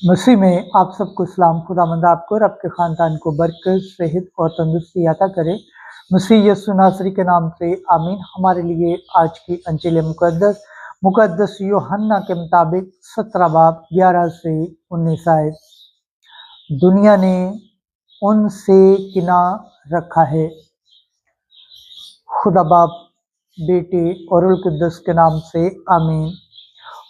मसीह में आप सबको सलाम। खुदावंद आपको और आपके ख़ानदान को बरकत, सेहत और तंदुरुस्ती अता करे। मसीह यीशु नासरी के नाम से आमीन। हमारे लिए आज की अंजील मुकद्दस यूहन्ना के मुताबिक 17 बाब 11 से 19 आयत। दुनिया ने उनसे किना रखा है। खुदा बाप, बेटे और रूह कुद्दस के नाम से आमीन।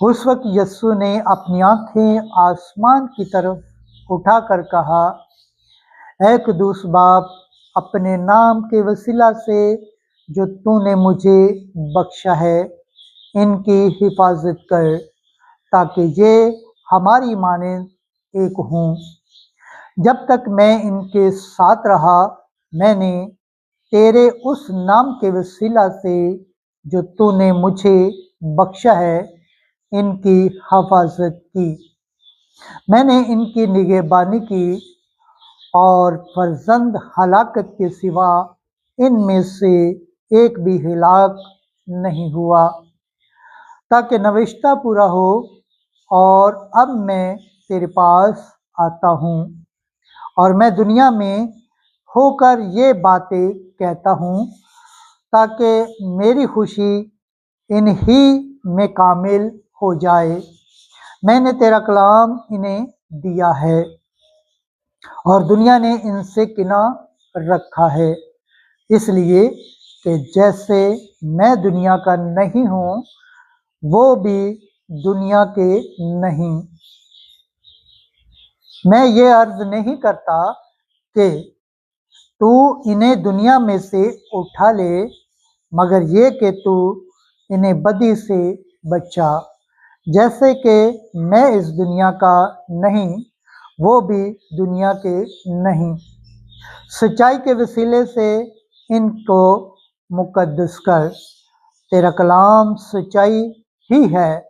उस वक्त यस्सु ने अपनी आंखें आसमान की तरफ उठाकर कहा, ऐ कुदूस बाप, अपने नाम के वसीला से जो तूने मुझे बख्शा है, इनकी हिफाजत कर, ताकि ये हमारी मानंद एक हों। जब तक मैं इनके साथ रहा, मैंने तेरे उस नाम के वसीला से जो तूने मुझे बख्शा है, इनकी हिफाजत की। मैंने इनकी निगहबानी की और फर्जंद हलाकत के सिवा इनमें से एक भी हिलाक नहीं हुआ, ताकि नविश्ता पूरा हो। और अब मैं तेरे पास आता हूँ और मैं दुनिया में होकर ये बातें कहता हूँ, ताकि मेरी खुशी इन्हीं में कामिल हो जाए। मैंने तेरा कलाम इन्हें दिया है और दुनिया ने इनसे किना रखा है, इसलिए कि जैसे मैं दुनिया का नहीं हूँ, वो भी दुनिया के नहीं। मैं ये अर्ज नहीं करता कि तू इन्हें दुनिया में से उठा ले, मगर ये कि तू इन्हें बदी से बचा। जैसे कि मैं इस दुनिया का नहीं, वो भी दुनिया के नहीं। सच्चाई के वसीले से इनको मुकद्दस कर। तेरा कलाम सच्चाई ही है।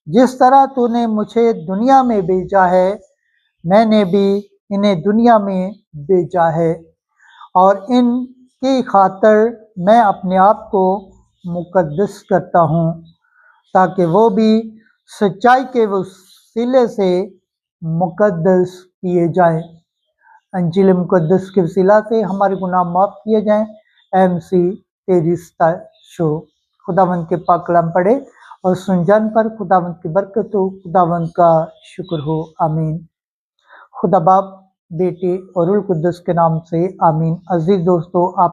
जिस तरह तूने मुझे दुनिया में भेजा है, मैंने भी इन्हें दुनिया में भेजा है, और इनकी खातिर मैं अपने आप को मुकद्दस करता हूँ, ताकि वो भी सच्चाई के वसीले से मुकद्दस किए जाएं। अंजील मुकद्दस के वसीला से हमारे गुनाह माफ़ किए जाएं। MC तेरी शो। खुदावंद के पाक कलाम पढ़े और सुन जान पर खुदावंद की बरकत हो। खुदावंद का शुक्र हो। आमीन। खुदा बाप, बेटे और रूह कुद्दस के नाम से आमीन। अजीज दोस्तों, आप